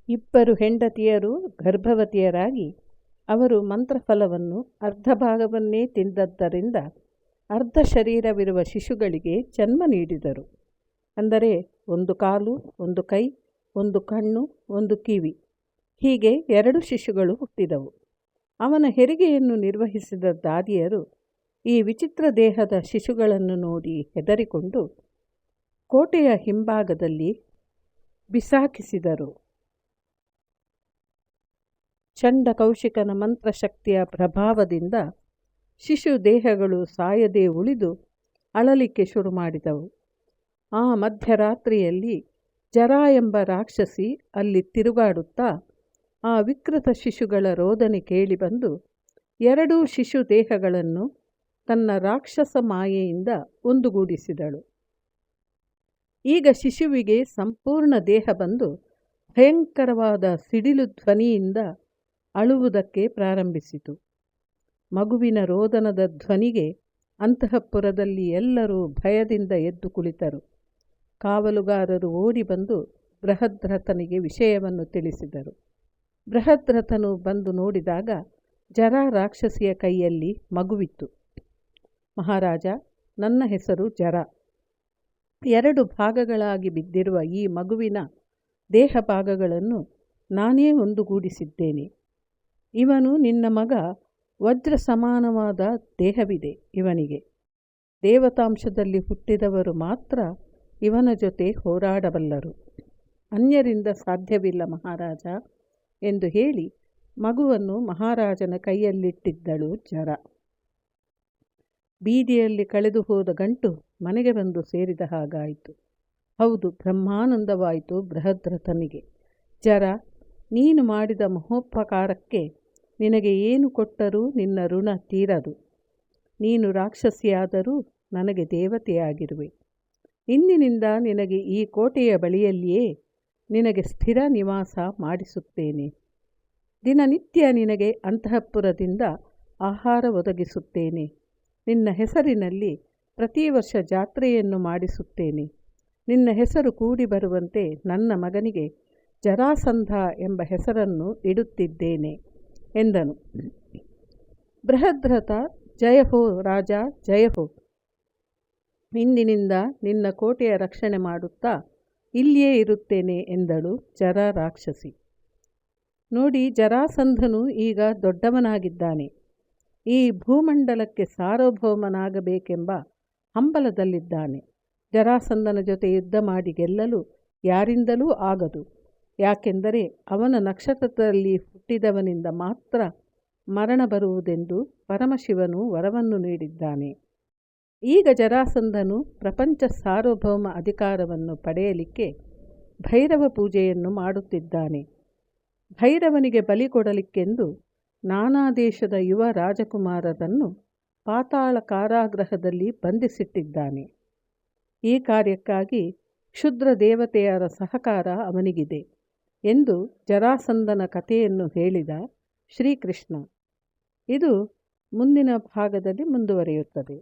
ಇಬ್ಬರು ಹೆಂಡತಿಯರು ಗರ್ಭವತಿಯರಾಗಿ ಅವರು ಮಂತ್ರಫಲವನ್ನು ಅರ್ಧ ಭಾಗವನ್ನೇ ತಿಂದದ್ದರಿಂದ ಅರ್ಧ ಶರೀರವಿರುವ ಶಿಶುಗಳಿಗೆ ಜನ್ಮ ನೀಡಿದರು. ಅಂದರೆ ಒಂದು ಕಾಲು, ಒಂದು ಕೈ, ಒಂದು ಕಣ್ಣು, ಒಂದು ಕಿವಿ, ಹೀಗೆ 2 ಶಿಶುಗಳು ಹುಟ್ಟಿದವು. ಅವನ ಹೆರಿಗೆಯನ್ನು ನಿರ್ವಹಿಸಿದ ದಾದಿಯರು ಈ ವಿಚಿತ್ರ ದೇಹದ ಶಿಶುಗಳನ್ನು ನೋಡಿ ಹೆದರಿಕೊಂಡು ಕೋಟೆಯ ಹಿಂಭಾಗದಲ್ಲಿ ಬಿಸಾಕಿಸಿದರು. ಚಂಡ ಕೌಶಿಕನ ಮಂತ್ರಶಕ್ತಿಯ ಪ್ರಭಾವದಿಂದ ಶಿಶು ದೇಹಗಳು ಸಾಯದೆ ಉಳಿದು ಅಳಲಿಕ್ಕೆ ಶುರು ಮಾಡಿದವು. ಆ ಮಧ್ಯರಾತ್ರಿಯಲ್ಲಿ ಜರ ಎಂಬ ರಾಕ್ಷಸಿ ಅಲ್ಲಿ ತಿರುಗಾಡುತ್ತಾ ಆ ವಿಕೃತ ಶಿಶುಗಳ ರೋದನೆ ಕೇಳಿಬಂದು 2 ಶಿಶು ದೇಹಗಳನ್ನು ತನ್ನ ರಾಕ್ಷಸ ಮಾಯೆಯಿಂದ ಒಂದುಗೂಡಿಸಿದಳು. ಈಗ ಶಿಶುವಿಗೆ ಸಂಪೂರ್ಣ ದೇಹ ಬಂದು ಭಯಂಕರವಾದ ಸಿಡಿಲು ಧ್ವನಿಯಿಂದ ಅಳುವುದಕ್ಕೆ ಪ್ರಾರಂಭಿಸಿತು. ಮಗುವಿನ ರೋದನದ ಧ್ವನಿಗೆ ಅಂತಃಪುರದಲ್ಲಿ ಎಲ್ಲರೂ ಭಯದಿಂದ ಎದ್ದು ಕುಳಿತರು. ಕಾವಲುಗಾರರು ಓಡಿ ಬಂದು ಬೃಹದ್ರಥನಿಗೆ ವಿಷಯವನ್ನು ತಿಳಿಸಿದರು. ಬೃಹದ್ರಥನು ಬಂದು ನೋಡಿದಾಗ ಜರ ರಾಕ್ಷಸಿಯ ಕೈಯಲ್ಲಿ ಮಗುವಿತ್ತು. ಮಹಾರಾಜ, ನನ್ನ ಹೆಸರು ಜರ. 2 ಭಾಗಗಳಾಗಿ ಬಿದ್ದಿರುವ ಈ ಮಗುವಿನ ದೇಹ ಭಾಗಗಳನ್ನು ನಾನೇ ಒಂದುಗೂಡಿಸಿದ್ದೇನೆ. ಇವನು ನಿನ್ನ ಮಗ. ವಜ್ರ ಸಮಾನವಾದ ದೇಹವಿದೆ ಇವನಿಗೆ. ದೇವತಾಂಶದಲ್ಲಿ ಹುಟ್ಟಿದವರು ಮಾತ್ರ ಇವನ ಜೊತೆ ಹೋರಾಡಬಲ್ಲರು. ಅನ್ಯರಿಂದ ಸಾಧ್ಯವಿಲ್ಲ ಮಹಾರಾಜ ಎಂದು ಹೇಳಿ ಮಗುವನ್ನು ಮಹಾರಾಜನ ಕೈಯಲ್ಲಿಟ್ಟಿದ್ದಳು ಜರ. ಬೀದಿಯಲ್ಲಿ ಕಳೆದು ಹೋದ ಗಂಟು ಮನೆಗೆ ಬಂದು ಸೇರಿದ ಹಾಗಾಯಿತು. ಹೌದು, ಬ್ರಹ್ಮಾನಂದವಾಯಿತು ಬೃಹದ್ರಥನಿಗೆ. ಜರ, ನೀನು ಮಾಡಿದ ಮಹೋಪಕಾರಕ್ಕೆ ನಿನಗೆ ಏನು ಕೊಟ್ಟರೂ ನಿನ್ನ ಋಣ ತೀರದು. ನೀನು ರಾಕ್ಷಸಿಯಾದರೂ ನನಗೆ ದೇವತೆಯಾಗಿರುವೆ. ಇಂದಿನಿಂದ ನಿನಗೆ ಈ ಕೋಟೆಯ ಬಳಿಯಲ್ಲಿಯೇ ನಿನಗೆ ಸ್ಥಿರ ನಿವಾಸ ಮಾಡಿಸುತ್ತೇನೆ. ದಿನನಿತ್ಯ ನಿನಗೆ ಅಂತಃಪುರದಿಂದ ಆಹಾರ ಒದಗಿಸುತ್ತೇನೆ. ನಿನ್ನ ಹೆಸರಿನಲ್ಲಿ ಪ್ರತಿ ವರ್ಷ ಜಾತ್ರೆಯನ್ನು ಮಾಡಿಸುತ್ತೇನೆ. ನಿನ್ನ ಹೆಸರು ಕೂಡಿ ಬರುವಂತೆ ನನ್ನ ಮಗನಿಗೆ ಜರಾಸಂಧ ಎಂಬ ಹೆಸರನ್ನು ಇಡುತ್ತಿದ್ದೇನೆ ಎಂದನು. ಬೃಹದ್ರಥ, ಜಯ ಹೋ ರಾಜ, ಜಯ ಹೋ. ಇಂದಿನಿಂದ ನಿನ್ನ ಕೋಟೆಯ ರಕ್ಷಣೆ ಮಾಡುತ್ತಾ ಇಲ್ಲಿಯೇ ಇರುತ್ತೇನೆ ಎಂದಳು ಜರ ರಾಕ್ಷಸಿ. ನೋಡಿ, ಜರಾಸಂಧನು ಈಗ ದೊಡ್ಡವನಾಗಿದ್ದಾನೆ. ಈ ಭೂಮಂಡಲಕ್ಕೆ ಸಾರ್ವಭೌಮನಾಗಬೇಕೆಂಬ ಹಂಬಲದಲ್ಲಿದ್ದಾನೆ. ಜರಾಸಂಧನ ಜೊತೆ ಯುದ್ಧ ಮಾಡಿ ಗೆಲ್ಲಲು ಯಾರಿಂದಲೂ ಆಗದು. ಯಾಕೆಂದರೆ ಅವನ ನಕ್ಷತ್ರದಲ್ಲಿ ಹುಟ್ಟಿದವನಿಂದ ಮಾತ್ರ ಮರಣ ಬರುವುದೆಂದು ಪರಮಶಿವನು ವರವನ್ನು ನೀಡಿದ್ದಾನೆ. ಈಗ ಜರಾಸಂಧನು ಪ್ರಪಂಚ ಸಾರ್ವಭೌಮ ಅಧಿಕಾರವನ್ನು ಪಡೆಯಲಿಕ್ಕೆ ಭೈರವ ಪೂಜೆಯನ್ನು ಮಾಡುತ್ತಿದ್ದಾನೆ. ಭೈರವನಿಗೆ ಬಲಿ ಕೊಡಲಿಕ್ಕೆಂದು ನಾನಾ ದೇಶದ ಯುವ ರಾಜಕುಮಾರರನ್ನು ಪಾತಾಳ ಕಾರಾಗೃಹದಲ್ಲಿ ಬಂಧಿಸಿಟ್ಟಿದ್ದಾನೆ. ಈ ಕಾರ್ಯಕ್ಕಾಗಿ ಕ್ಷುದ್ರ ದೇವತೆಯರ ಸಹಕಾರ ಅವನಿಗಿದೆ ಎಂದು ಜರಾಸಂಧನ ಕಥೆಯನ್ನು ಹೇಳಿದ ಶ್ರೀಕೃಷ್ಣ. ಇದು ಮುಂದಿನ ಭಾಗದಲ್ಲಿ ಮುಂದುವರಿಯುತ್ತದೆ.